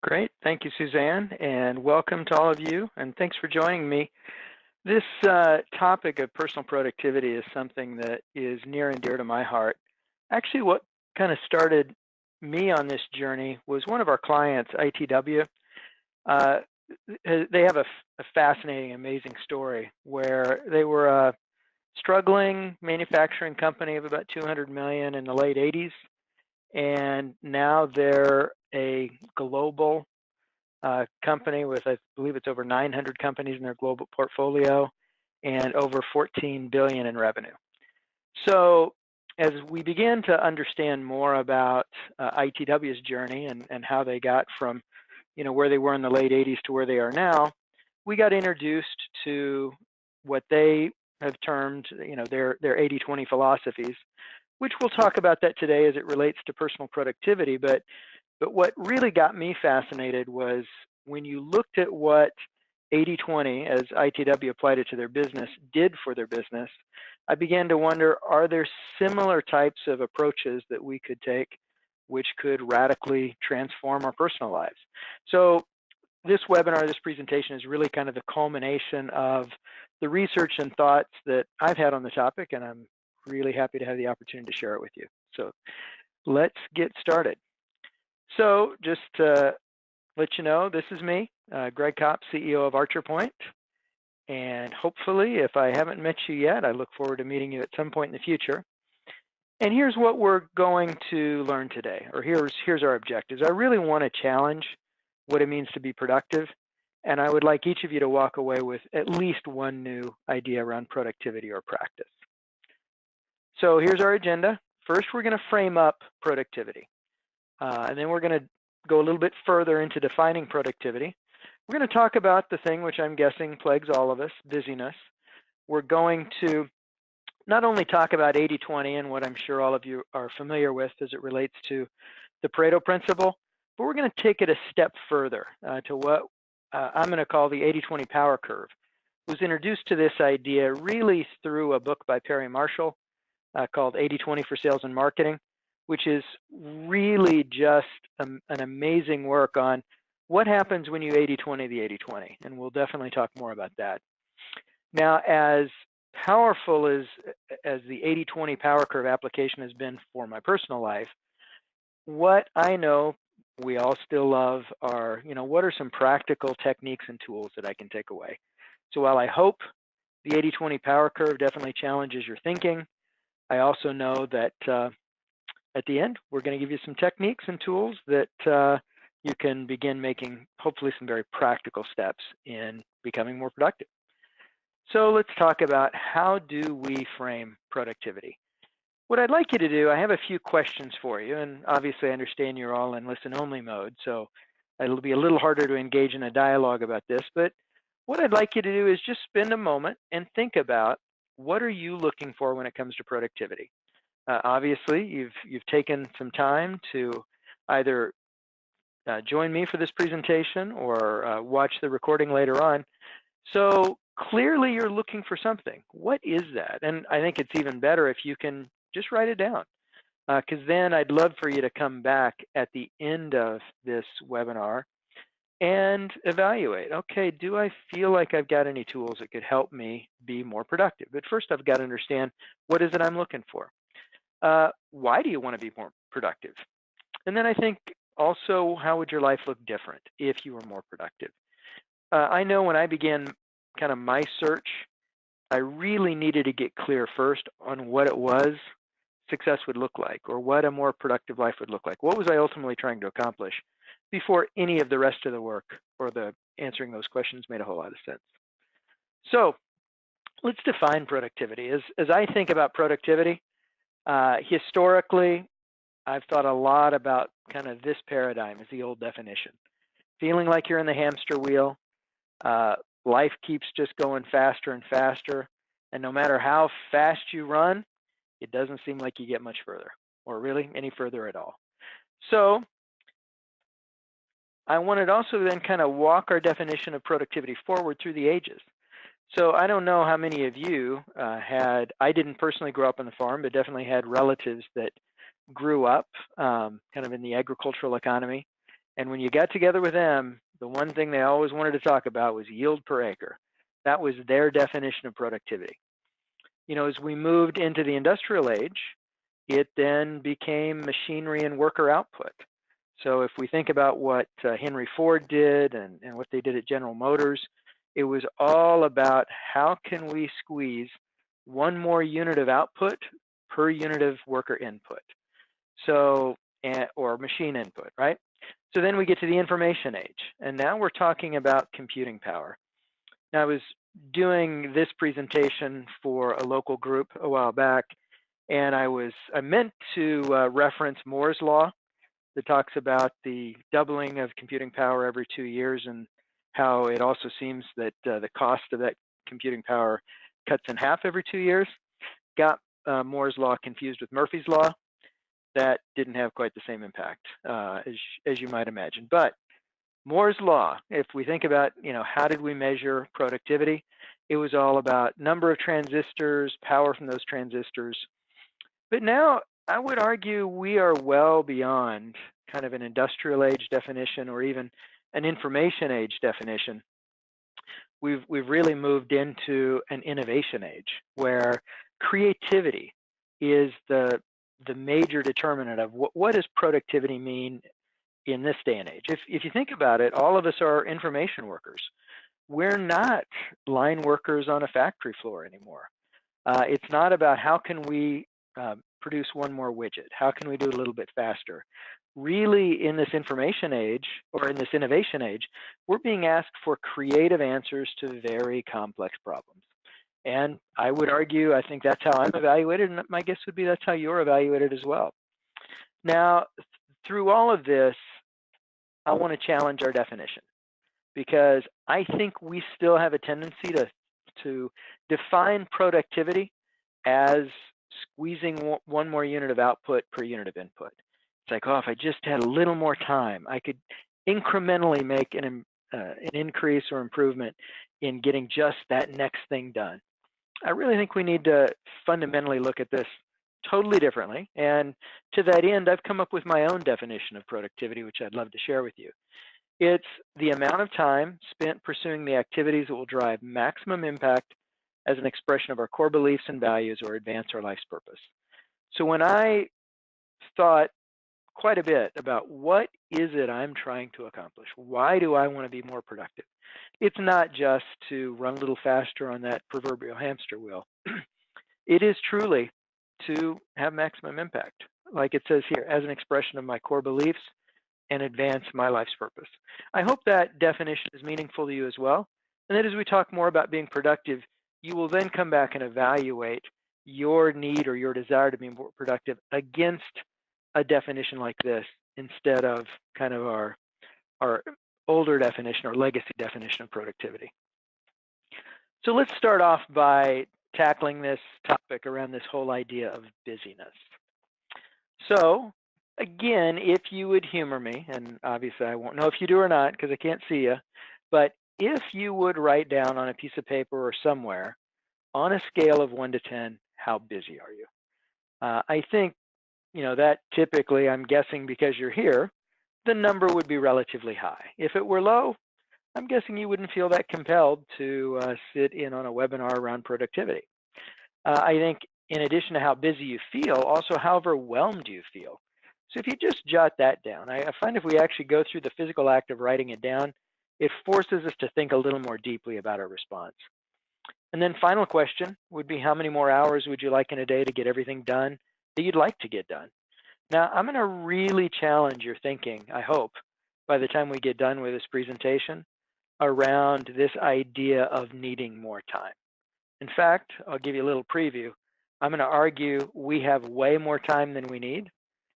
Great. Thank you, Suzanne, and welcome to all of you, and thanks for joining me. This topic of personal productivity is something that is near and dear to my heart. Actually, what kind of started me on this journey was one of our clients, ITW. They have a fascinating, amazing story where they were a struggling manufacturing company of about 200 million in the late 80s, and now they're a global company with, I believe it's over 900 companies in their global portfolio and over 14 billion in revenue. So as we began to understand more about ITW's journey and how they got from, where they were in the late 80s to where they are now, we got introduced to what they have termed, their 80-20 philosophies, which we'll talk about that today as it relates to personal productivity. But what really got me fascinated was when you looked at what 80-20, as ITW applied it to their business, did for their business, I began to wonder, are there similar types of approaches that we could take which could radically transform our personal lives? So this webinar, this presentation is really kind of the culmination of the research and thoughts that I've had on the topic, and I'm really happy to have the opportunity to share it with you. So let's get started. So just to let you know, this is me, Greg Kaupp, CEO of ArcherPoint. And hopefully, if I haven't met you yet, I look forward to meeting you at some point in the future. And here's what we're going to learn today, or here's our objectives. I really want to challenge what it means to be productive, and I would like each of you to walk away with at least one new idea around productivity or practice. So here's our agenda. First, we're going to frame up productivity. And then we're going to go a little bit further into defining productivity. We're going to talk about the thing which I'm guessing plagues all of us, busyness. We're going to not only talk about 80-20 and what I'm sure all of you are familiar with as it relates to the Pareto Principle, but we're going to take it a step further to what I'm going to call the 80-20 power curve. I was introduced to this idea really through a book by Perry Marshall called 80-20 for Sales and Marketing, which is really just an amazing work on what happens when you 80-20 the 80-20, and we'll definitely talk more about that. Now, as powerful as the 80-20 power curve application has been for my personal life, what I know we all still love are, what are some practical techniques and tools that I can take away? So while I hope the 80-20 power curve definitely challenges your thinking, I also know that at the end, we're going to give you some techniques and tools that you can begin making, hopefully, some very practical steps in becoming more productive. So let's talk about how do we frame productivity. What I'd like you to do, I have a few questions for you, and obviously I understand you're all in listen-only mode, so it'll be a little harder to engage in a dialogue about this, but what I'd like you to do is just spend a moment and think about what are you looking for when it comes to productivity. Obviously, you've taken some time to either join me for this presentation or watch the recording later on. So clearly you're looking for something. What is that? And I think it's even better if you can just write it down, because then I'd love for you to come back at the end of this webinar and evaluate, okay, do I feel like I've got any tools that could help me be more productive? But first I've got to understand, what is it I'm looking for? Why do you want to be more productive? And then I think also, how would your life look different if you were more productive? I know when I began kind of my search, I really needed to get clear first on what it was success would look like, or what a more productive life would look like. What was I ultimately trying to accomplish before any of the rest of the work or the answering those questions made a whole lot of sense. So let's define productivity. As I think about productivity, historically, I've thought a lot about kind of this paradigm as the old definition. Feeling like you're in the hamster wheel, life keeps just going faster and faster, and no matter how fast you run, it doesn't seem like you get much further, or really any further at all. So I wanted also then kind of walk our definition of productivity forward through the ages. So I don't know how many of you I didn't personally grow up on the farm, but definitely had relatives that grew up kind of in the agricultural economy. And when you got together with them, the one thing they always wanted to talk about was yield per acre. That was their definition of productivity. As we moved into the industrial age, it then became machinery and worker output. So if we think about what Henry Ford did and what they did at General Motors, it was all about how can we squeeze one more unit of output per unit of worker input, or machine input, right? So then we get to the information age, and now we're talking about computing power. Now, I was doing this presentation for a local group a while back, and I meant to reference Moore's law that talks about the doubling of computing power every 2 years, and how it also seems that the cost of that computing power cuts in half every 2 years. Got Moore's law confused with Murphy's law. That didn't have quite the same impact as you might imagine. But Moore's law, if we think about, how did we measure productivity? It was all about number of transistors, power from those transistors. But now I would argue we are well beyond kind of an industrial age definition or even an information age definition. We've really moved into an innovation age where creativity is the major determinant of what does productivity mean in this day and age. If you think about it, all of us are information workers. We're not line workers on a factory floor anymore. It's not about how can we produce one more widget, how can we do it a little bit faster. Really, in this information age or in this innovation age, we're being asked for creative answers to very complex problems. And I would argue, I think that's how I'm evaluated, and my guess would be that's how you're evaluated as well. Now, through all of this, I want to challenge our definition, because I think we still have a tendency to define productivity as squeezing one more unit of output per unit of input. It's like, if I just had a little more time, I could incrementally make an increase or improvement in getting just that next thing done. I really think we need to fundamentally look at this totally differently. And to that end, I've come up with my own definition of productivity, which I'd love to share with you. It's the amount of time spent pursuing the activities that will drive maximum impact as an expression of our core beliefs and values or advance our life's purpose. So when I thought quite a bit about what is it I'm trying to accomplish, why do I want to be more productive, it's not just to run a little faster on that proverbial hamster wheel. It is truly to have maximum impact, like it says here, as an expression of my core beliefs and advance my life's purpose. I hope that definition is meaningful to you as well, and that as we talk more about being productive, you will then come back and evaluate your need or your desire to be more productive against a definition like this instead of kind of our older definition or legacy definition of productivity. So let's start off by tackling this topic around this whole idea of busyness. So again, if you would humor me, and obviously I won't know if you do or not because I can't see you, but if you would write down on a piece of paper or somewhere on a scale of 1 to 10, how busy are you? I think, that typically, I'm guessing because you're here, the number would be relatively high. If it were low, I'm guessing you wouldn't feel that compelled to sit in on a webinar around productivity. I think in addition to how busy you feel, also how overwhelmed you feel. So if you just jot that down, I find if we actually go through the physical act of writing it down, it forces us to think a little more deeply about our response. And then final question would be, how many more hours would you like in a day to get everything done that you'd like to get done? Now, I'm going to really challenge your thinking, I hope, by the time we get done with this presentation, around this idea of needing more time. In fact, I'll give you a little preview. I'm going to argue we have way more time than we need,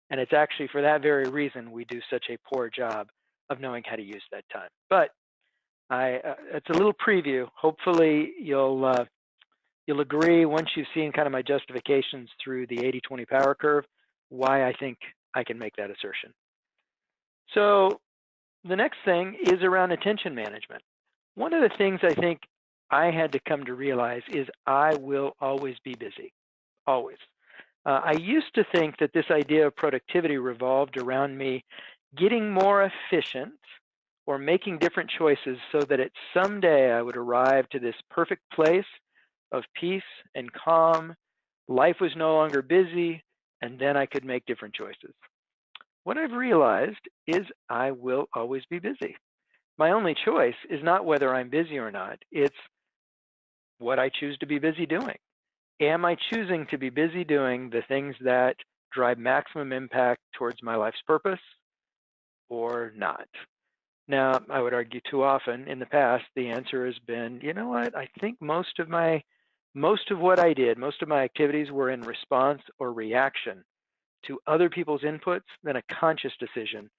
and it's actually for that very reason we do such a poor job of knowing how to use that time. But it's a little preview. Hopefully, you'll agree once you've seen kind of my justifications through the 80-20 power curve, why I think I can make that assertion. So the next thing is around attention management. One of the things I think I had to come to realize is I will always be busy, always. I used to think that this idea of productivity revolved around me getting more efficient or making different choices so that someday I would arrive to this perfect place of peace and calm. Life was no longer busy, and then I could make different choices. What I've realized is I will always be busy. My only choice is not whether I'm busy or not. It's what I choose to be busy doing. Am I choosing to be busy doing the things that drive maximum impact towards my life's purpose or not? Now, I would argue too often in the past, the answer has been, you know what, I think most of what I did, most of my activities were in response or reaction to other people's inputs than a conscious decision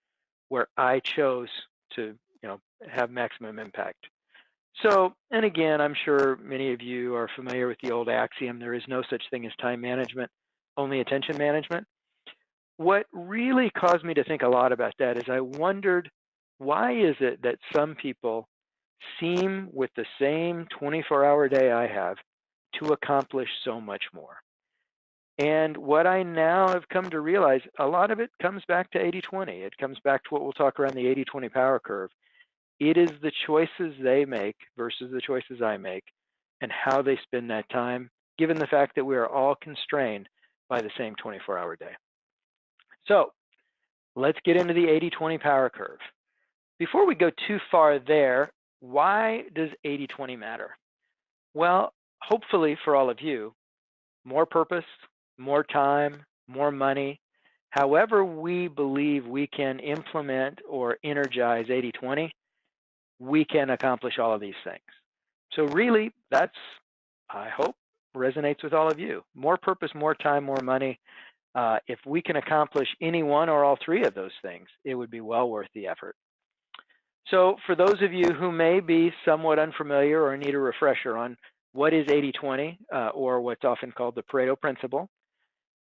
where I chose to, have maximum impact. So, and again, I'm sure many of you are familiar with the old axiom, there is no such thing as time management, only attention management. What really caused me to think a lot about that is I wondered, why is it that some people seem with the same 24-hour day I have to accomplish so much more? And what I now have come to realize, a lot of it comes back to 80-20. It comes back to what we'll talk around the 80-20 power curve. It is the choices they make versus the choices I make and how they spend that time, given the fact that we are all constrained by the same 24-hour day. So let's get into the 80-20 power curve. Before we go too far there, why does 80-20 matter? Well, hopefully for all of you, more purpose, more time, more money, however we believe we can implement or energize 80-20, we can accomplish all of these things. So really, that's, I hope, resonates with all of you. More purpose, more time, more money. If we can accomplish any one or all three of those things, it would be well worth the effort. So for those of you who may be somewhat unfamiliar or need a refresher on what is 80-20, or what's often called the Pareto Principle,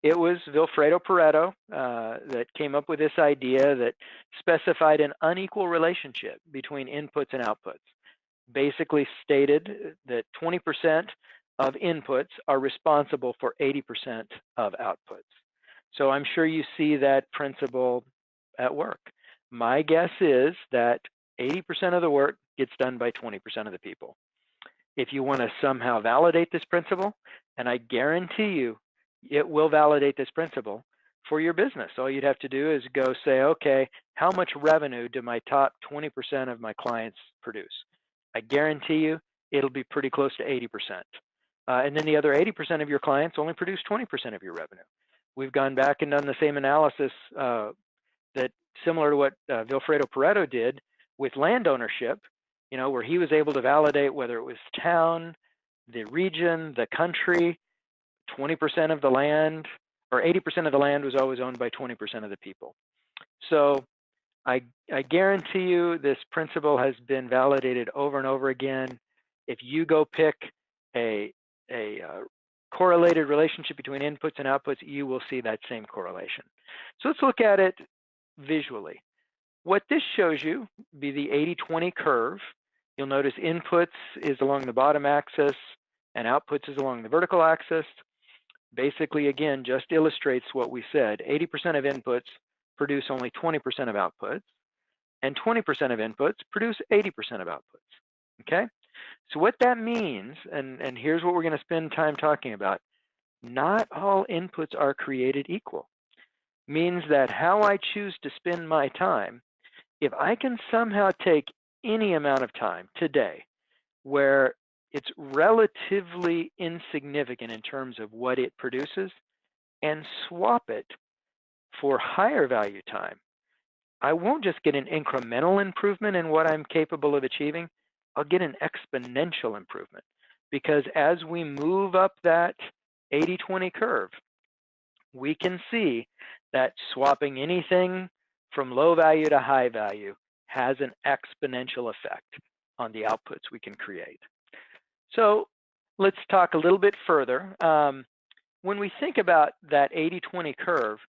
it was Vilfredo Pareto that came up with this idea that specified an unequal relationship between inputs and outputs. Basically stated that 20% of inputs are responsible for 80% of outputs. So I'm sure you see that principle at work. My guess is that 80% of the work gets done by 20% of the people. If you want to somehow validate this principle, and I guarantee you it will validate this principle for your business, all you'd have to do is go say, okay, how much revenue do my top 20% of my clients produce? I guarantee you it'll be pretty close to 80%. And then the other 80% of your clients only produce 20% of your revenue. We've gone back and done the same analysis that similar to what Vilfredo Pareto did with land ownership, where he was able to validate whether it was town, the region, the country, 20% of the land, or 80% of the land was always owned by 20% of the people. So I guarantee you this principle has been validated over and over again. If you go pick a correlated relationship between inputs and outputs, you will see that same correlation. So let's look at it visually. What this shows you be the 80-20 curve. You'll notice inputs is along the bottom axis and outputs is along the vertical axis. Basically, again, just illustrates what we said. 80% of inputs produce only 20% of outputs, and 20% of inputs produce 80% of outputs, okay? So what that means, and here's what we're going to spend time talking about, not all inputs are created equal. Means that how I choose to spend my time, if I can somehow take any amount of time today where it's relatively insignificant in terms of what it produces and swap it for higher value time, I won't just get an incremental improvement in what I'm capable of achieving, I'll get an exponential improvement. Because as we move up that 80-20 curve, we can see that swapping anything from low value to high value has an exponential effect on the outputs we can create. So let's talk a little bit further. When we think about that 80-20 curve,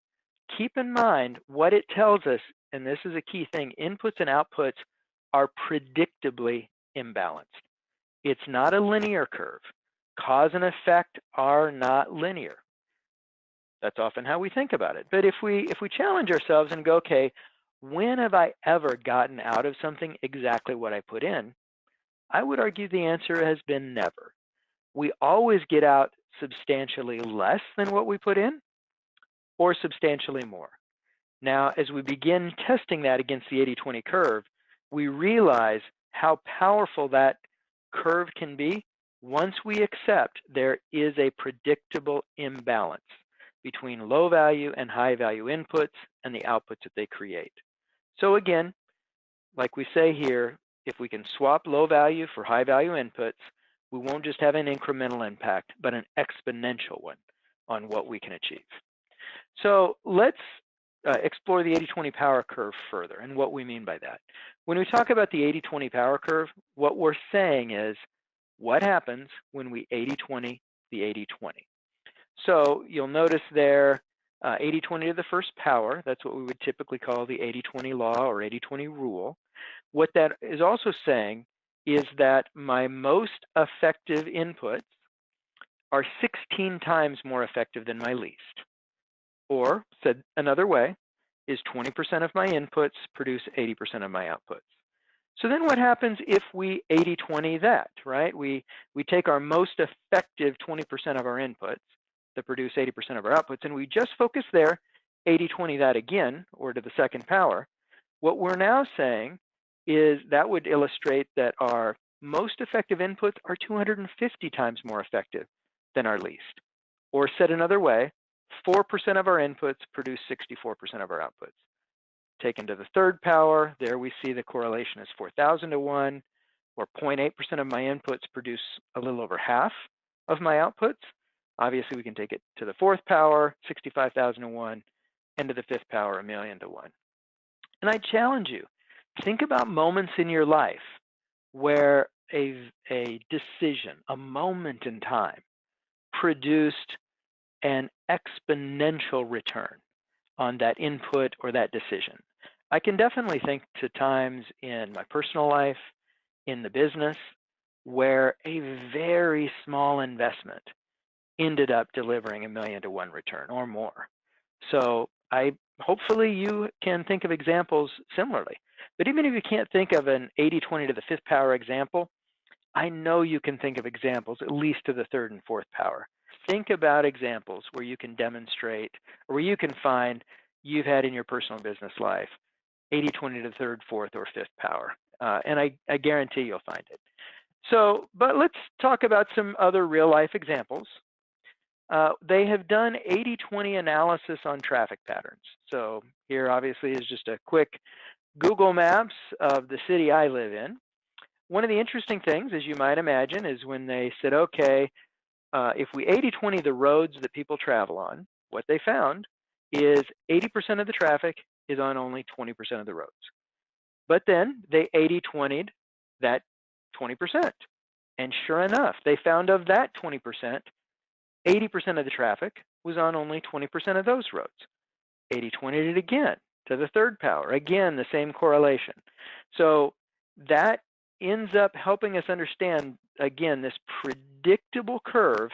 keep in mind what it tells us, and this is a key thing, inputs and outputs are predictably imbalanced. It's not a linear curve. Cause and effect are not linear. That's often how we think about it. But if we challenge ourselves and go, okay, when have I ever gotten out of something exactly what I put in? I would argue the answer has been never. We always get out substantially less than what we put in or substantially more. Now, as we begin testing that against the 80-20 curve, we realize how powerful that curve can be once we accept there is a predictable imbalance between low value and high value inputs and the outputs that they create. So again, like we say here, if we can swap low value for high value inputs, we won't just have an incremental impact, but an exponential one on what we can achieve. So let's explore the 80-20 power curve further and what we mean by that. When we talk about the 80-20 power curve, what we're saying is what happens when we 80-20 the 80-20. So you'll notice there 80-20 to the first power. That's what we would typically call the 80-20 law or 80-20 rule. What that is also saying is that my most effective inputs are 16 times more effective than my least. Or, said another way, is 20% of my inputs produce 80% of my outputs. So then what happens if we 80-20 that, right? We take our most effective 20% of our inputs that produce 80% of our outputs, and we just focus there, 80-20 that again, or to the second power. What we're now saying is that would illustrate that our most effective inputs are 250 times more effective than our least. Or said another way, 4% of our inputs produce 64% of our outputs. Taken to the third power, there we see the correlation is 4,000 to 1, or 0.8% of my inputs produce a little over half of my outputs. Obviously, we can take it to the fourth power, 65,000 to 1, and to the fifth power, 1,000,000 to 1. And I challenge you, think about moments in your life where a decision, a moment in time, produced an exponential return on that input or that decision. I can definitely think to times in my personal life, in the business, where a very small investment ended up delivering 1,000,000 to 1 return or more. So hopefully you can think of examples similarly. But even if you can't think of an 80-20 to the fifth power example, I know you can think of examples at least to the third and fourth power. Think about examples where you can demonstrate, or where you can find you've had in your personal business life 80-20 to the third, fourth, or fifth power. And I guarantee you'll find it. So, but let's talk about some other real life examples. They have done 80-20 analysis on traffic patterns. So here obviously is just a quick Google Maps of the city I live in. One of the interesting things, as you might imagine, is when they said, okay, if we 80-20 the roads that people travel on, what they found is 80% of the traffic is on only 20% of the roads. But then they 80-20'd that 20%. And sure enough, they found of that 20%, 80% of the traffic was on only 20% of those roads. 80-20'd it again to the third power. Again, the same correlation. So that ends up helping us understand, again, this predictable curve,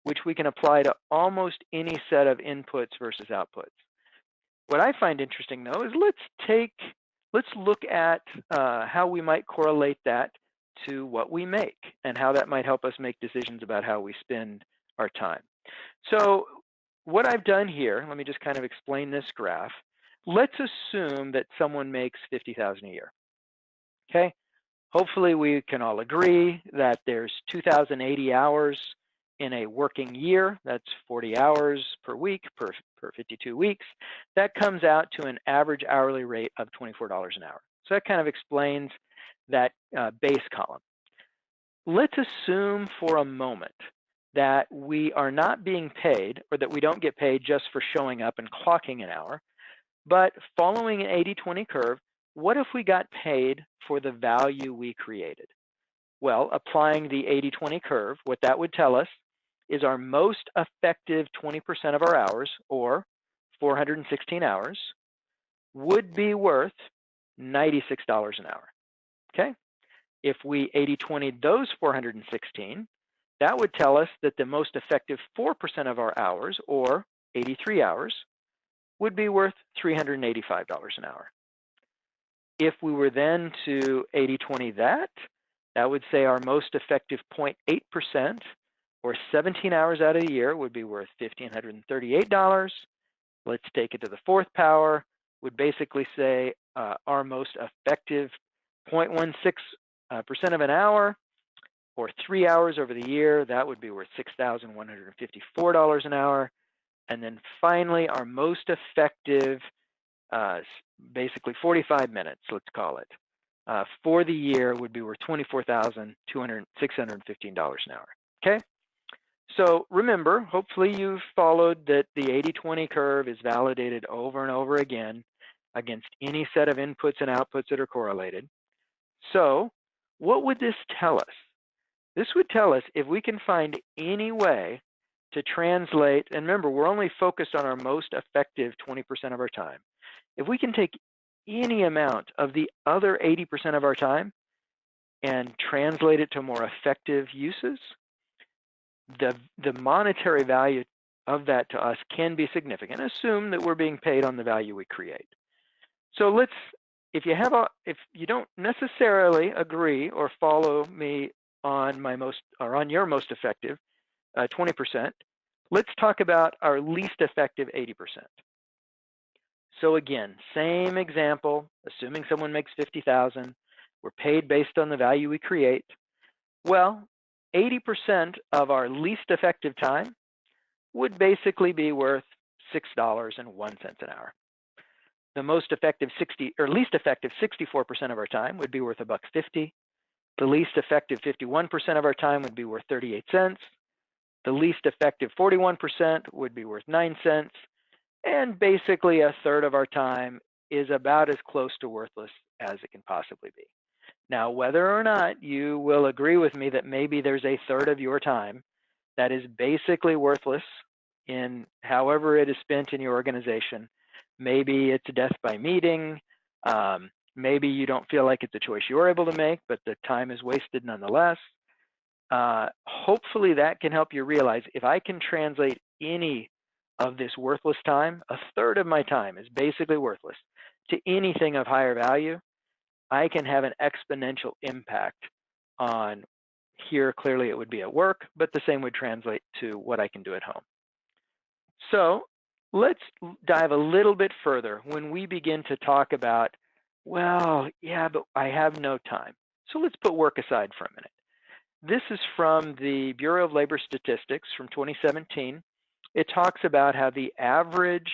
which we can apply to almost any set of inputs versus outputs. What I find interesting, though, is let's look at how we might correlate that to what we make and how that might help us make decisions about how we spend our time. So what I've done here, let me just kind of explain this graph. Let's assume that someone makes $50,000 a year. Okay. Hopefully we can all agree that there's 2,080 hours in a working year. That's 40 hours per week per 52 weeks. That comes out to an average hourly rate of $24 an hour. So that kind of explains that base column. Let's assume for a moment that we are not being paid, or that we don't get paid just for showing up and clocking an hour, but following an 80-20 curve, what if we got paid for the value we created? Well, applying the 80-20 curve, what that would tell us is our most effective 20% of our hours, or 416 hours, would be worth $96 an hour. Okay? If we 80-20'd those 416, that would tell us that the most effective 4% of our hours, or 83 hours, would be worth $385 an hour. If we were then to 80-20 that would say our most effective 0.8% or 17 hours out of the year would be worth $1,538. Let's take it to the fourth power, would basically say our most effective 0.16% of an hour or 3 hours over the year, that would be worth $6,154 an hour. And then finally, our most effective, basically 45 minutes, let's call it, for the year would be worth $24,615 an hour. Okay? So remember, hopefully you've followed that the 80-20 curve is validated over and over again against any set of inputs and outputs that are correlated. So what would this tell us? This would tell us if we can find any way to translate, and remember, we're only focused on our most effective 20% of our time. If we can take any amount of the other 80% of our time and translate it to more effective uses, the monetary value of that to us can be significant. Assume that we're being paid on the value we create. So let's, if you don't necessarily agree or follow me on on your most effective 20%, let's talk about our least effective 80%. So again, same example, assuming someone makes $50,000, we're paid based on the value we create. Well, 80% of our least effective time would basically be worth $6.01 an hour. The most effective least effective 64% of our time would be worth $1.50. The least effective 51% of our time would be worth 38 cents. The least effective 41% would be worth 9 cents. And basically a third of our time is about as close to worthless as it can possibly be. Now, whether or not you will agree with me that maybe there's a third of your time that is basically worthless in however it is spent in your organization, maybe it's death by meeting, maybe you don't feel like it's a choice you're able to make, but the time is wasted nonetheless. Hopefully that can help you realize if I can translate any of this worthless time, a third of my time is basically worthless, to anything of higher value, I can have an exponential impact on here. Clearly it would be at work, but the same would translate to what I can do at home. So let's dive a little bit further when we begin to talk about, well, yeah, but I have no time. So let's put work aside for a minute. This is from the Bureau of Labor Statistics from 2017. It talks about how the average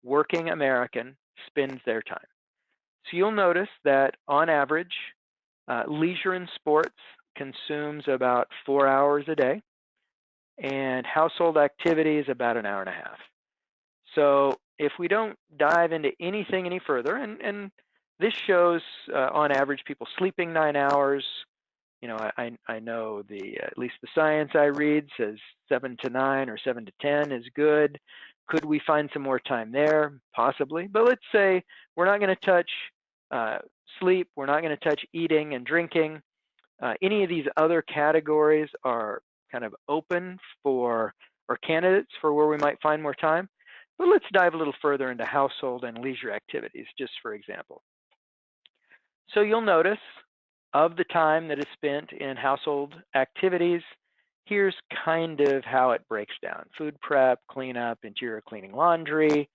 working American spends their time. So you'll notice that on average, leisure and sports consumes about 4 hours a day, and household activities about an hour and a half. So if we don't dive into anything any further, and this shows on average people sleeping 9 hours. You know, I know at least the science I read says 7 to 9 or 7 to 10 is good. Could we find some more time there? Possibly. But let's say we're not going to touch sleep. We're not going to touch eating and drinking. Any of these other categories are kind of open for, or candidates for where we might find more time. But let's dive a little further into household and leisure activities, just for example. So you'll notice of the time that is spent in household activities, here's kind of how it breaks down. Food prep, cleanup, interior cleaning, laundry,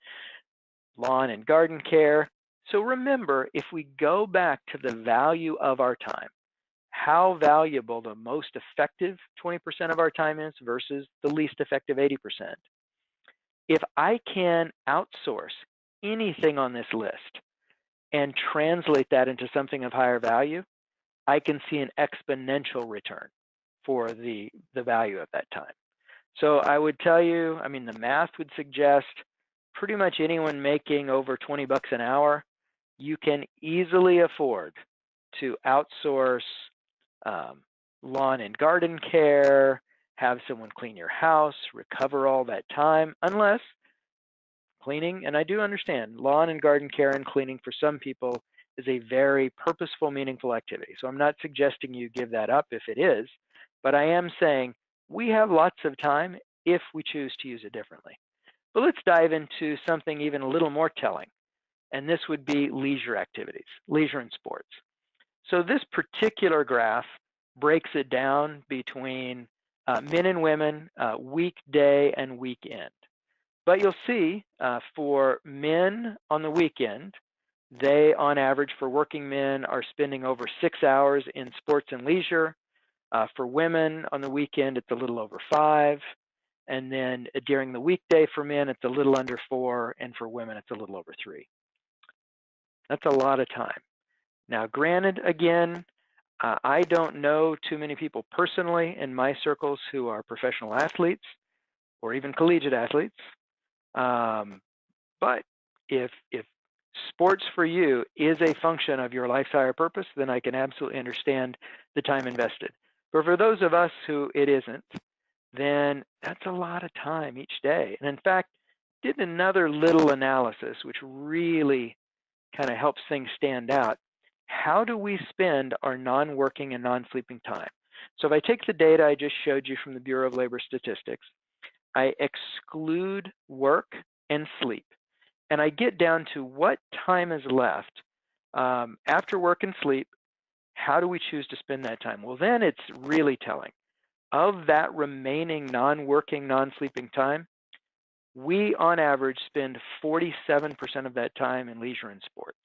lawn and garden care. So remember, if we go back to the value of our time, how valuable the most effective 20% of our time is versus the least effective 80%. If I can outsource anything on this list and translate that into something of higher value, I can see an exponential return for the value of that time. So I would tell you, I mean, the math would suggest pretty much anyone making over 20 bucks an hour, you can easily afford to outsource lawn and garden care, have someone clean your house, recover all that time, unless cleaning, and I do understand lawn and garden care and cleaning for some people is a very purposeful, meaningful activity. So I'm not suggesting you give that up if it is, but I am saying we have lots of time if we choose to use it differently. But let's dive into something even a little more telling, and this would be leisure activities, leisure and sports. So this particular graph breaks it down between men and women, weekday and weekend. But you'll see for men on the weekend, they, on average, for working men, are spending over 6 hours in sports and leisure. For women on the weekend, it's a little over 5. And then during the weekday for men, it's a little under 4. And for women, it's a little over 3. That's a lot of time. Now, granted, again, I don't know too many people personally in my circles who are professional athletes or even collegiate athletes. But if sports for you is a function of your life's higher purpose, then I can absolutely understand the time invested. But for those of us who it isn't, then that's a lot of time each day. And in fact, did another little analysis, which really kind of helps things stand out. How do we spend our non-working and non-sleeping time? So if I take the data I just showed you from the Bureau of Labor Statistics, I exclude work and sleep, and I get down to what time is left after work and sleep. How do we choose to spend that time? Well, then it's really telling. Of that remaining non-working, non-sleeping time, we on average spend 47% of that time in leisure and sports,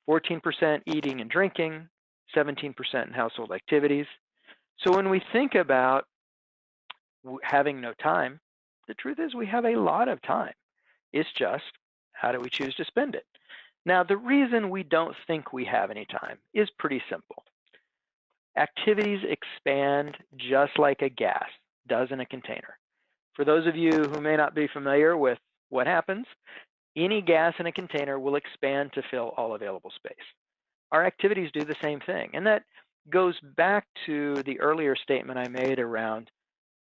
14% eating and drinking, 17% in household activities. So when we think about having no time, the truth is we have a lot of time. It's just, how do we choose to spend it? Now, the reason we don't think we have any time is pretty simple. Activities expand just like a gas does in a container. For those of you who may not be familiar with what happens, any gas in a container will expand to fill all available space. Our activities do the same thing. And that goes back to the earlier statement I made around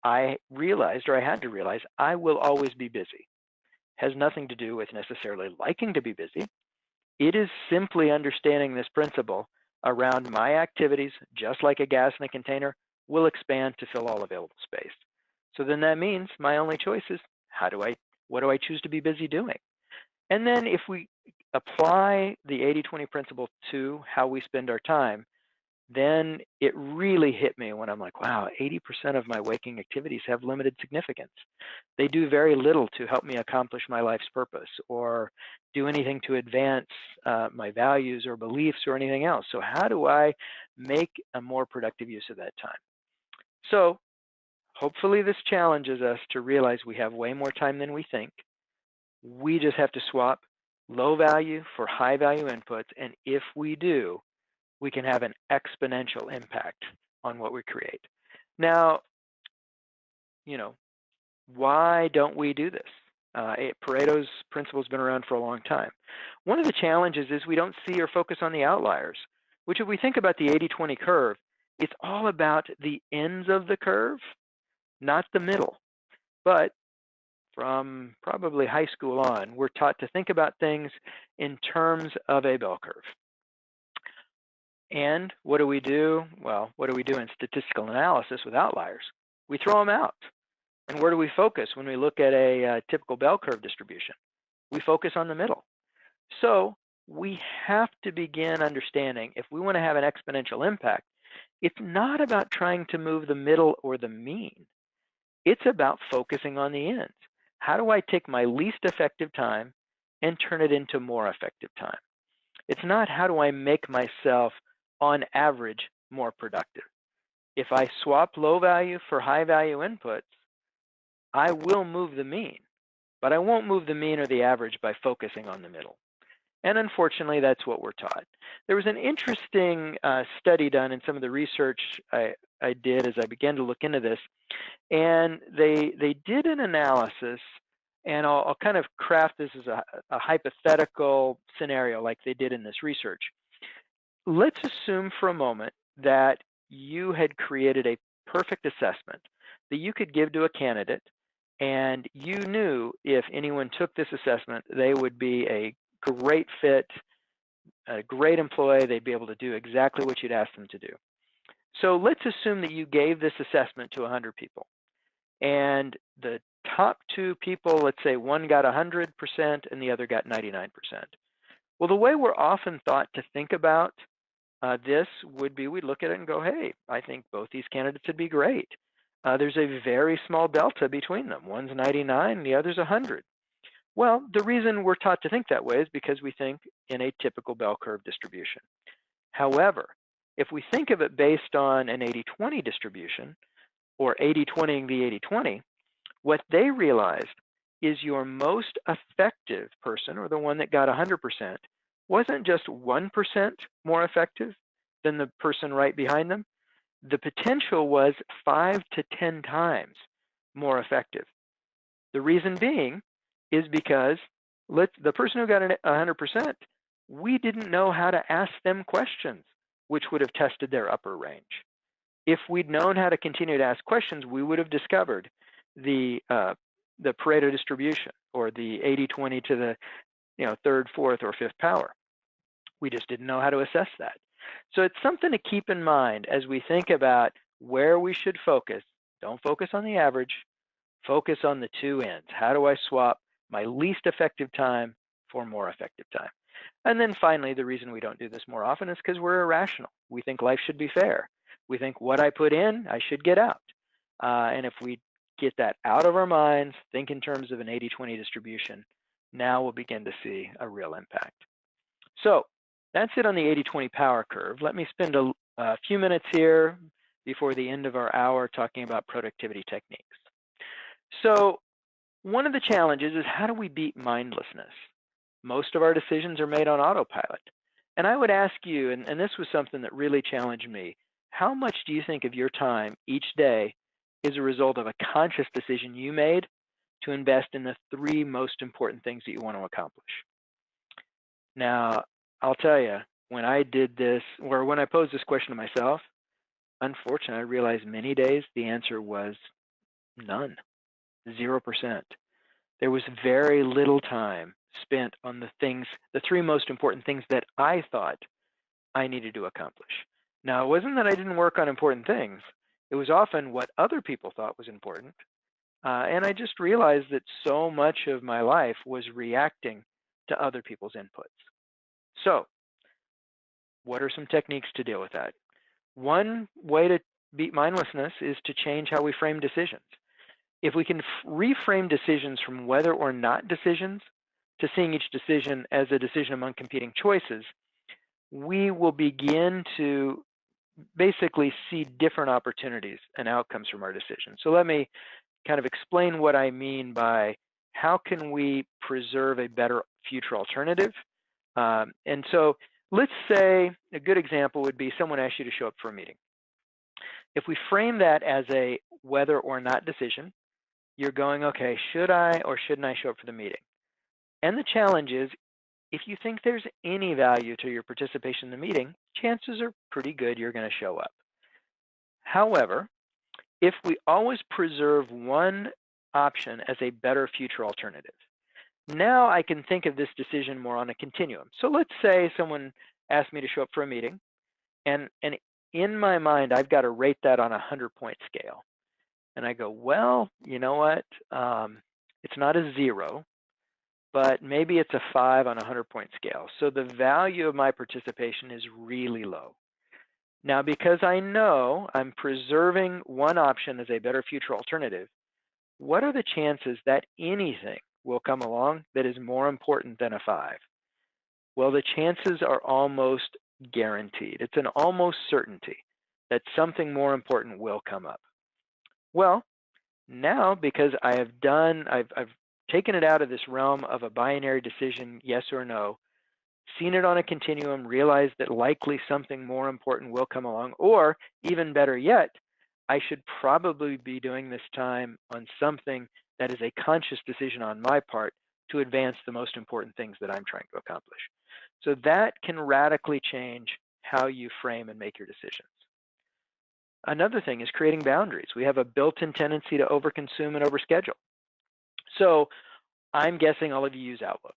I realized, or I had to realize, I will always be busy. Has nothing to do with necessarily liking to be busy. It is simply understanding this principle around my activities, just like a gas in a container, will expand to fill all available space. So then that means my only choice is what do I choose to be busy doing? And then if we apply the 80-20 principle to how we spend our time, then it really hit me when I'm like, wow, 80% of my waking activities have limited significance. They do very little to help me accomplish my life's purpose or do anything to advance my values or beliefs or anything else. So how do I make a more productive use of that time? So hopefully this challenges us to realize we have way more time than we think. We just have to swap low value for high value inputs. And if we do, we can have an exponential impact on what we create. Now, why don't we do this? Pareto's principle has been around for a long time. One of the challenges is we don't see or focus on the outliers, which if we think about the 80-20 curve, it's all about the ends of the curve, not the middle. But from probably high school on, we're taught to think about things in terms of a bell curve. And what do we do? Well, what do we do in statistical analysis with outliers? We throw them out. And where do we focus when we look at a typical bell curve distribution? We focus on the middle. So we have to begin understanding if we want to have an exponential impact, it's not about trying to move the middle or the mean. It's about focusing on the ends. How do I take my least effective time and turn it into more effective time? It's not how do I make myself on average more productive. If I swap low value for high value inputs, I will move the mean, but I won't move the mean or the average by focusing on the middle. And unfortunately, that's what we're taught. There was an interesting study done in some of the research I did as I began to look into this, and they did an analysis, and I'll kind of craft this as a hypothetical scenario like they did in this research. Let's assume for a moment that you had created a perfect assessment that you could give to a candidate, and you knew if anyone took this assessment, they would be a great fit, a great employee, they'd be able to do exactly what you'd ask them to do. So let's assume that you gave this assessment to 100 people, and the top 2 people, let's say one got 100% and the other got 99%. Well, the way we're often thought to think about this would be, we'd look at it and go, hey, I think both these candidates would be great. There's a very small delta between them. One's 99, the other's 100. Well, the reason we're taught to think that way is because we think in a typical bell curve distribution. However, if we think of it based on an 80-20 distribution, or 80-20ing the 80-20, what they realized is your most effective person, or the one that got 100%, wasn't just 1% more effective than the person right behind them. The potential was 5 to 10 times more effective. The reason being is because the person who got 100%, we didn't know how to ask them questions, which would have tested their upper range. If we'd known how to continue to ask questions, we would have discovered the Pareto distribution, or the 80-20 to the third, fourth, or fifth power. We just didn't know how to assess that. So it's something to keep in mind as we think about where we should focus. Don't focus on the average. Focus on the two ends. How do I swap my least effective time for more effective time? And then finally, the reason we don't do this more often is because we're irrational. We think life should be fair. We think what I put in, I should get out. And if we get that out of our minds, think in terms of an 80-20 distribution, now we'll begin to see a real impact. So that's it on the 80-20 power curve. Let me spend a few minutes here before the end of our hour talking about productivity techniques. So one of the challenges is, how do we beat mindlessness? Most of our decisions are made on autopilot. And I would ask you, and this was something that really challenged me, how much do you think of your time each day is a result of a conscious decision you made to invest in the 3 most important things that you want to accomplish? Now, I'll tell you, when I did this, or when I posed this question to myself, unfortunately, I realized many days the answer was none, 0%. There was very little time spent on the 3 most important things that I thought I needed to accomplish. Now, it wasn't that I didn't work on important things. It was often what other people thought was important. And I just realized that so much of my life was reacting to other people's inputs. So, what are some techniques to deal with that? One way to beat mindlessness is to change how we frame decisions. If we can reframe decisions from whether or not decisions to seeing each decision as a decision among competing choices, we will begin to basically see different opportunities and outcomes from our decisions. So let me kind of explain what I mean by how can we preserve a better future alternative. And so let's say a good example would be someone asks you to show up for a meeting. If we frame that as a whether or not decision, you're going, okay, should I or shouldn't I show up for the meeting? And the challenge is, if you think there's any value to your participation in the meeting, chances are pretty good you're going to show up. However, if we always preserve one option as a better future alternative, now I can think of this decision more on a continuum. So let's say someone asked me to show up for a meeting, and in my mind, I've got to rate that on a 100-point scale. And I go, well, you know what? It's not a 0. But maybe it's a 5 on a 100-point scale. So the value of my participation is really low. Now, because I know I'm preserving one option as a better future alternative, what are the chances that anything will come along that is more important than a 5? Well, the chances are almost guaranteed. It's an almost certainty that something more important will come up. Well, now because I've taken it out of this realm of a binary decision, yes or no, seen it on a continuum, realized that likely something more important will come along, or even better yet, I should probably be doing this time on something that is a conscious decision on my part to advance the most important things that I'm trying to accomplish. So that can radically change how you frame and make your decisions. Another thing is creating boundaries. We have a built-in tendency to overconsume and overschedule. So I'm guessing all of you use Outlook.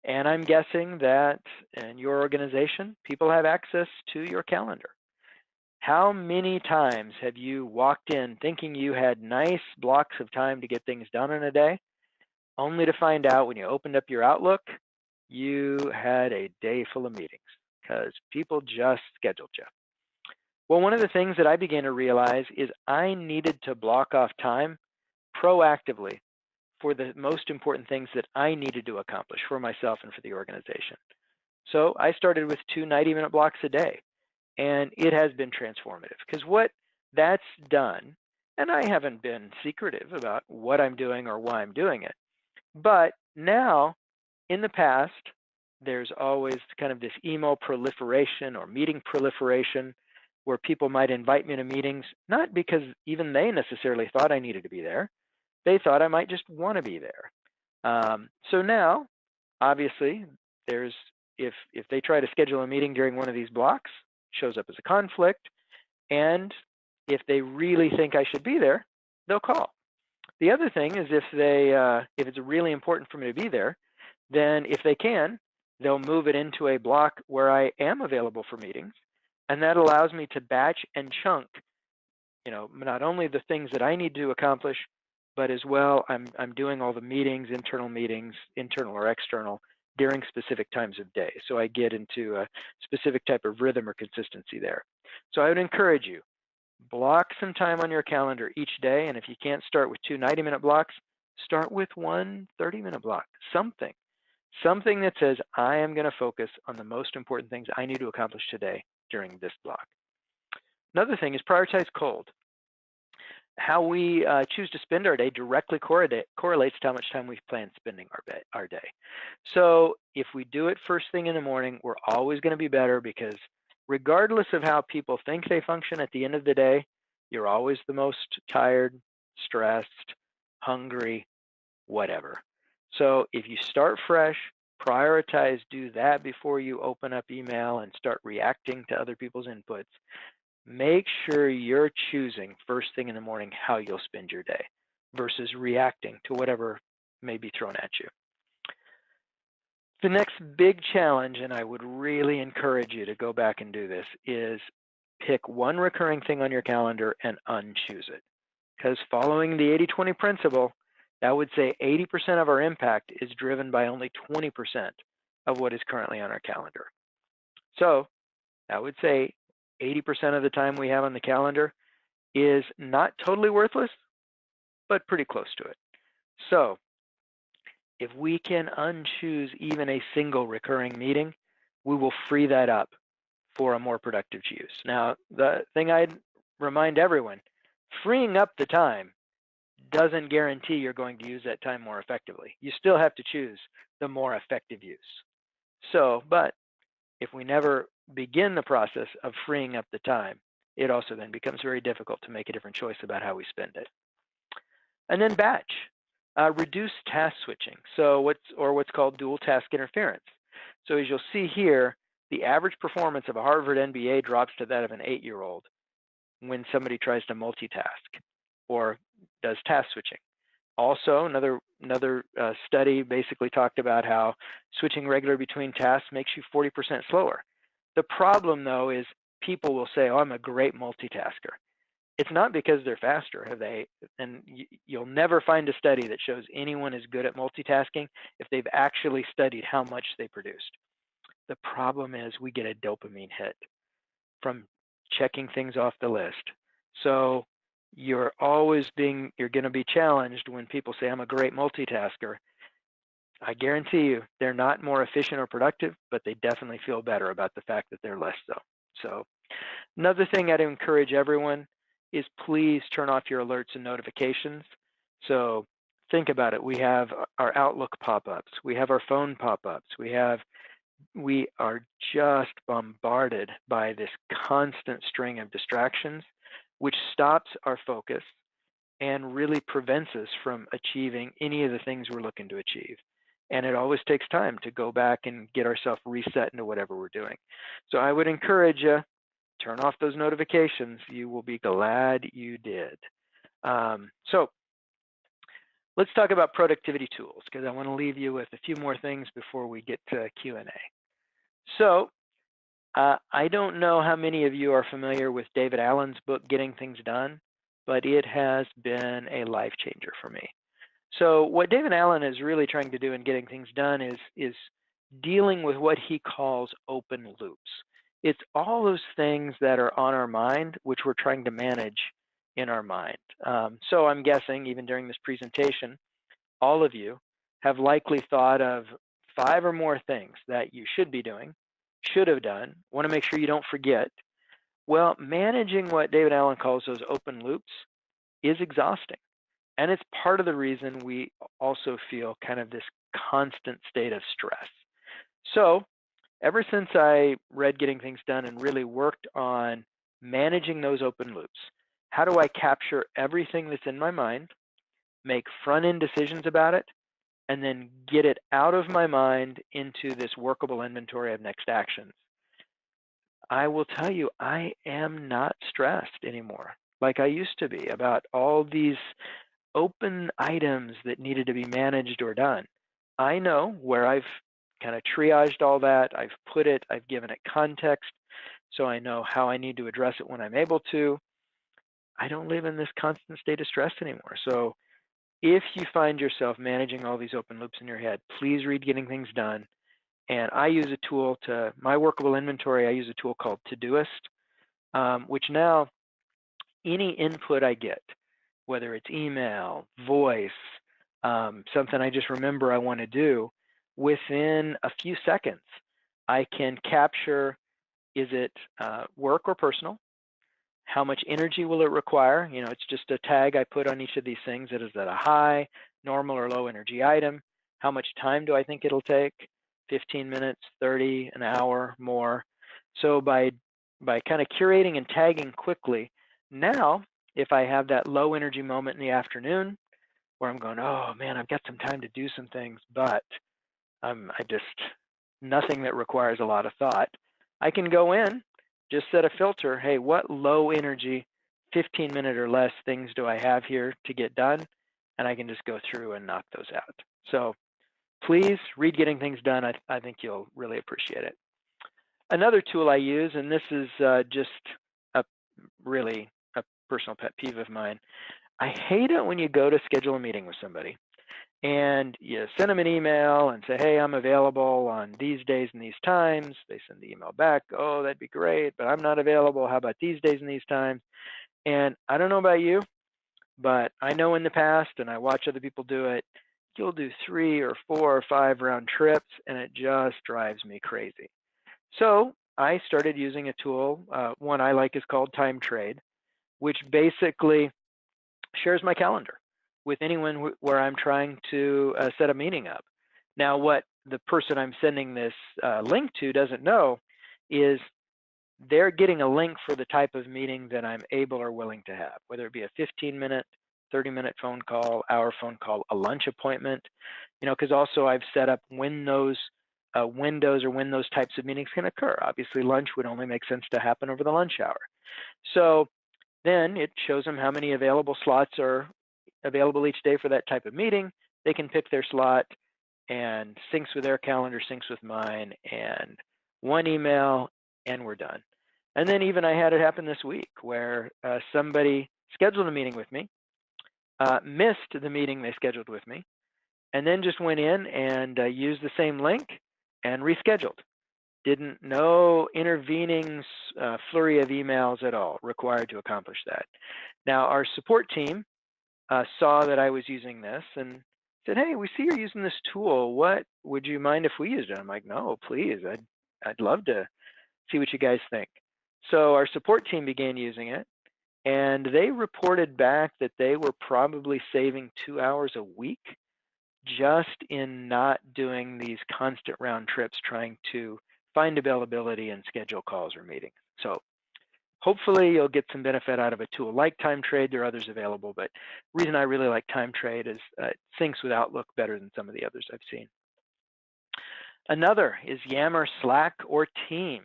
And I'm guessing that in your organization, people have access to your calendar. How many times have you walked in thinking you had nice blocks of time to get things done in a day, only to find out when you opened up your Outlook, you had a day full of meetings because people just scheduled you. Well, one of the things that I began to realize is I needed to block off time proactively for the most important things that I needed to accomplish for myself and for the organization. So I started with 2 90-minute blocks a day, and it has been transformative because what that's done, and I haven't been secretive about what I'm doing or why I'm doing it, but now in the past, there's always kind of this email proliferation or meeting proliferation where people might invite me to meetings, not because even they necessarily thought I needed to be there. They thought I might just want to be there. So now, obviously, there's if they try to schedule a meeting during one of these blocks, shows up as a conflict, and if they really think I should be there, they'll call. The other thing is if it's really important for me to be there, then if they can, they'll move it into a block where I am available for meetings, and that allows me to batch and chunk, not only the things that I need to accomplish, but as well I'm doing all the meetings, internal or external, during specific times of day. So I get into a specific type of rhythm or consistency there. So I would encourage you, block some time on your calendar each day, and if you can't start with 2 90-minute blocks, start with 1 30-minute block, something that says I am going to focus on the most important things I need to accomplish today during this block. Another thing is prioritize cold. How we choose to spend our day directly correlates to how much time we plan spending our day. So if we do it first thing in the morning, we're always going to be better because regardless of how people think they function at the end of the day, you're always the most tired, stressed, hungry, whatever. So if you start fresh, prioritize, do that before you open up email and start reacting to other people's inputs. Make sure you're choosing first thing in the morning how you'll spend your day versus reacting to whatever may be thrown at you. The next big challenge, and I would really encourage you to go back and do this, is pick one recurring thing on your calendar and unchoose it. Because following the 80-20 principle, that would say 80% of our impact is driven by only 20% of what is currently on our calendar. So I would say 80% of the time we have on the calendar is not totally worthless, but pretty close to it. So if we can unchoose even a single recurring meeting, we will free that up for a more productive use. Now, the thing I'd remind everyone, freeing up the time doesn't guarantee you're going to use that time more effectively. You still have to choose the more effective use. So, but if we never begin the process of freeing up the time, it also then becomes very difficult to make a different choice about how we spend it. And then batch, reduce task switching. So what's called dual task interference. So as you'll see here, the average performance of a Harvard MBA drops to that of an 8-year-old when somebody tries to multitask or does task switching. Also, another study basically talked about how switching regularly between tasks makes you 40% slower. The problem, though, is people will say, oh, I'm a great multitasker. It's not because they're faster, and you'll never find a study that shows anyone is good at multitasking if they've actually studied how much they produced. The problem is we get a dopamine hit from checking things off the list. So you're going to be challenged when people say, I'm a great multitasker. I guarantee you they're not more efficient or productive, but they definitely feel better about the fact that they're less so. So another thing I'd encourage everyone is please turn off your alerts and notifications. So think about it. We have our Outlook pop-ups. We have our phone pop-ups. We are just bombarded by this constant string of distractions, which stops our focus and really prevents us from achieving any of the things we're looking to achieve. And it always takes time to go back and get ourselves reset into whatever we're doing. So I would encourage you, turn off those notifications. You will be glad you did. So let's talk about productivity tools, because I want to leave you with a few more things before we get to Q&A. So I don't know how many of you are familiar with David Allen's book, Getting Things Done, but it has been a life changer for me. So what David Allen is really trying to do in Getting Things Done is dealing with what he calls open loops. It's all those things that are on our mind, which we're trying to manage in our mind. So I'm guessing, even during this presentation, all of you have likely thought of 5 or more things that you should be doing, should have done, want to make sure you don't forget. Well, managing what David Allen calls those open loops is exhausting. And it's part of the reason we also feel kind of this constant state of stress. So ever since I read Getting Things Done and really worked on managing those open loops, how do I capture everything that's in my mind, make front-end decisions about it, and then get it out of my mind into this workable inventory of next actions? I will tell you, I am not stressed anymore like I used to be about all these open items that needed to be managed or done. I know where I've kind of triaged all that. I've put it, I've given it context, so I know how I need to address it when I'm able to. I don't live in this constant state of stress anymore. So if you find yourself managing all these open loops in your head, please read Getting Things Done. And I use a tool to my workable inventory. I use a tool called Todoist, which now any input I get, whether it's email, voice, something I just remember I want to do, within a few seconds, I can capture, is it work or personal? How much energy will it require? You know, it's just a tag I put on each of these things. Is it a high, normal, or low energy item? How much time do I think it'll take? 15 minutes, 30, an hour, more. So by kind of curating and tagging quickly, now if I have that low energy moment in the afternoon where I'm going, oh man, I've got some time to do some things, but I just, nothing that requires a lot of thought, I can go in, just set a filter. Hey, what low energy, 15-minute or less things do I have here to get done? And I can just go through and knock those out. So please read Getting Things Done. I think you'll really appreciate it. Another tool I use, and this is just really a personal pet peeve of mine, I hate it when you go to schedule a meeting with somebody and you send them an email and say, hey, I'm available on these days and these times. They send the email back, oh, that'd be great, but I'm not available. How about these days and these times? And I don't know about you, but I know in the past, and I watch other people do it, you'll do 3 or 4 or 5 round trips, and it just drives me crazy. So I started using a tool. One I like is called Timetrade, which basically shares my calendar with anyone where I'm trying to set a meeting up. Now, what the person I'm sending this link to doesn't know is they're getting a link for the type of meeting that I'm able or willing to have, whether it be a 15-minute, 30-minute phone call, hour phone call, a lunch appointment, you know, because also I've set up when those windows or when those types of meetings can occur. Obviously, lunch would only make sense to happen over the lunch hour. So then it shows them how many available slots are available each day for that type of meeting. They can pick their slot and syncs with their calendar, syncs with mine, and one email, and we're done. And then even I had it happen this week where somebody scheduled a meeting with me, missed the meeting they scheduled with me, and then just went in and used the same link and rescheduled. No intervening flurry of emails at all required to accomplish that. Now, our support team saw that I was using this and said, hey, we see you're using this tool. What would you mind if we used it? I'm like, no, please. I'd love to see what you guys think. So our support team began using it, and they reported back that they were probably saving 2 hours a week just in not doing these constant round trips trying to find availability and schedule calls or meetings. So hopefully you'll get some benefit out of a tool like Timetrade. There are others available, but the reason I really like Timetrade is it syncs with Outlook better than some of the others I've seen. Another is Yammer, Slack, or Teams.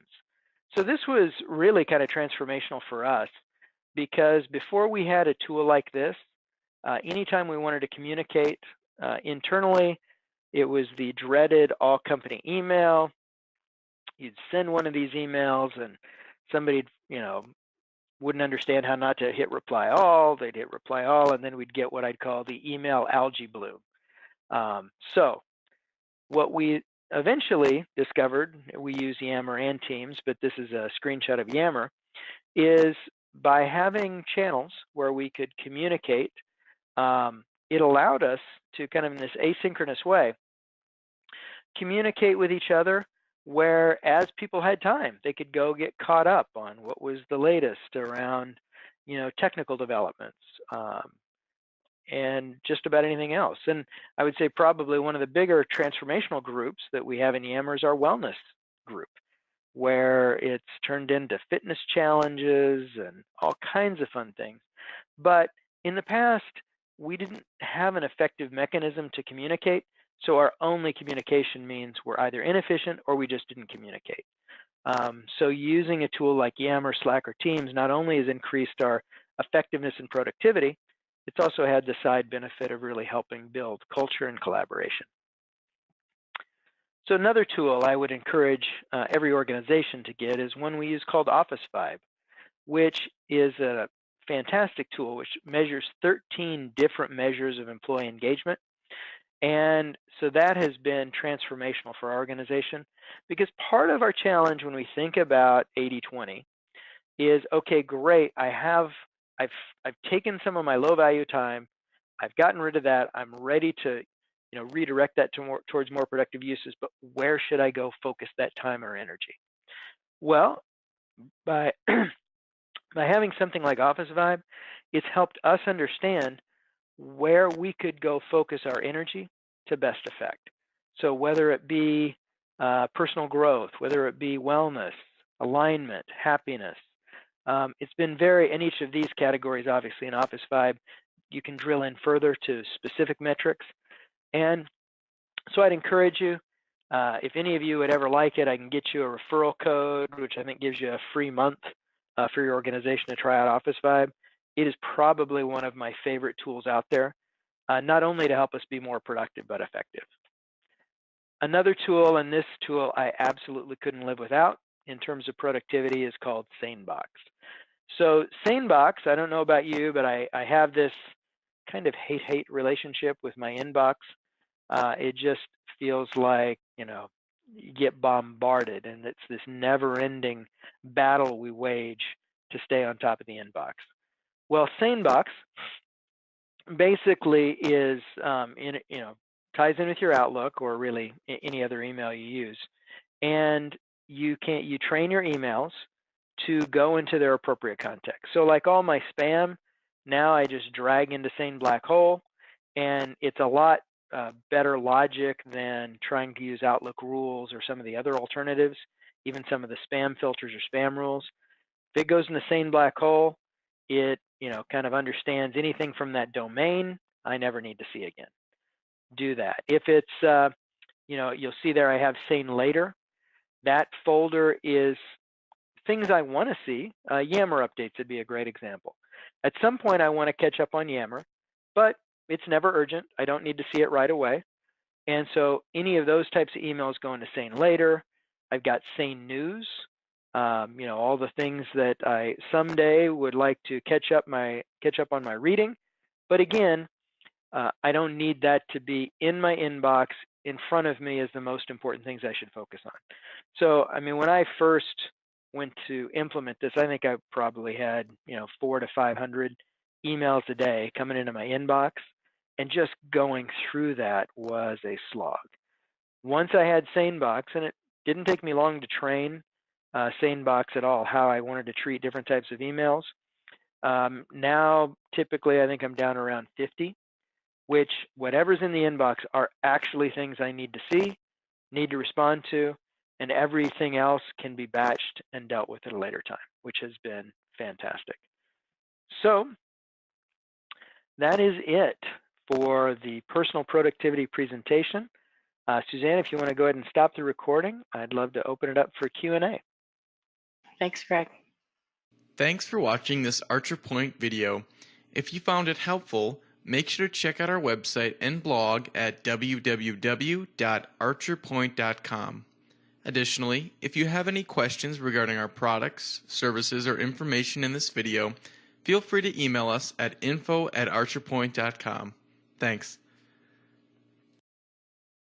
So this was really kind of transformational for us because before we had a tool like this, anytime we wanted to communicate internally, it was the dreaded all company email. You'd send one of these emails and somebody, you know, wouldn't understand how not to hit reply all. They'd hit reply all, and then we'd get what I'd call the email algae bloom. So what we eventually discovered, we use Yammer and Teams, but this is a screenshot of Yammer, is by having channels where we could communicate, it allowed us to kind of in this asynchronous way communicate with each other, where as people had time, they could go get caught up on what was the latest around, technical developments, and just about anything else. And I would say probably one of the bigger transformational groups that we have in Yammer is our wellness group, where it's turned into fitness challenges and all kinds of fun things. But in the past, we didn't have an effective mechanism to communicate, so our only communication means we're either inefficient or we just didn't communicate. So using a tool like Yammer, Slack, or Teams not only has increased our effectiveness and productivity, it's also had the side benefit of really helping build culture and collaboration. So another tool I would encourage every organization to get is one we use called Office Vibe, which is a fantastic tool which measures 13 different measures of employee engagement. And so that has been transformational for our organization, because part of our challenge when we think about 80/20 is, okay, great, I've taken some of my low value time, I've gotten rid of that, I'm ready to redirect that towards more productive uses, but where should I go focus that time or energy? Well, by by having something like Office Vibe, it's helped us understand where we could go focus our energy to best effect. So whether it be personal growth, whether it be wellness, alignment, happiness, it's been in each of these categories, obviously in Office Vibe, you can drill in further to specific metrics. And so I'd encourage you, if any of you would ever like it, I can get you a referral code, which I think gives you a free month for your organization to try out Office Vibe. It is probably one of my favorite tools out there, not only to help us be more productive, but effective. Another tool, and this tool I absolutely couldn't live without in terms of productivity, is called Sanebox. So Sanebox, I don't know about you, but I have this kind of hate-hate relationship with my inbox. It just feels like, you get bombarded, and it's this never-ending battle we wage to stay on top of the inbox. Well, Sanebox basically is, ties in with your Outlook or really any other email you use, and you train your emails to go into their appropriate context. So like all my spam, now I just drag into Sane Black Hole, and it's a lot better logic than trying to use Outlook rules or some of the other alternatives, even some of the spam filters or spam rules. If it goes in the Sane Black Hole, it kind of understands anything from that domain I never need to see again. Do that. If it's, you'll see there I have Sane Later. That folder is things I want to see. Yammer updates would be a great example. At some point I want to catch up on Yammer, but it's never urgent. I don't need to see it right away. And so any of those types of emails go into Sane Later. I've got Sane News, all the things that I someday would like to catch up on my reading. But again, I don't need that to be in my inbox in front of me as the most important things I should focus on. So, when I first went to implement this, I think I probably had, 400 to 500 emails a day coming into my inbox, and just going through that was a slog. Once I had Sanebox, and it didn't take me long to train Sanebox at all, how I wanted to treat different types of emails. Now, typically, I think I'm down around 50, which whatever's in the inbox are actually things I need to see, need to respond to, and everything else can be batched and dealt with at a later time, which has been fantastic. So that is it for the personal productivity presentation. Suzanne, if you want to go ahead and stop the recording, I'd love to open it up for Q&A. Thanks, Greg. Thanks for watching this ArcherPoint video. If you found it helpful, make sure to check out our website and blog at www.archerpoint.com. Additionally, if you have any questions regarding our products, services, or information in this video, feel free to email us at info@archerpoint.com. Thanks.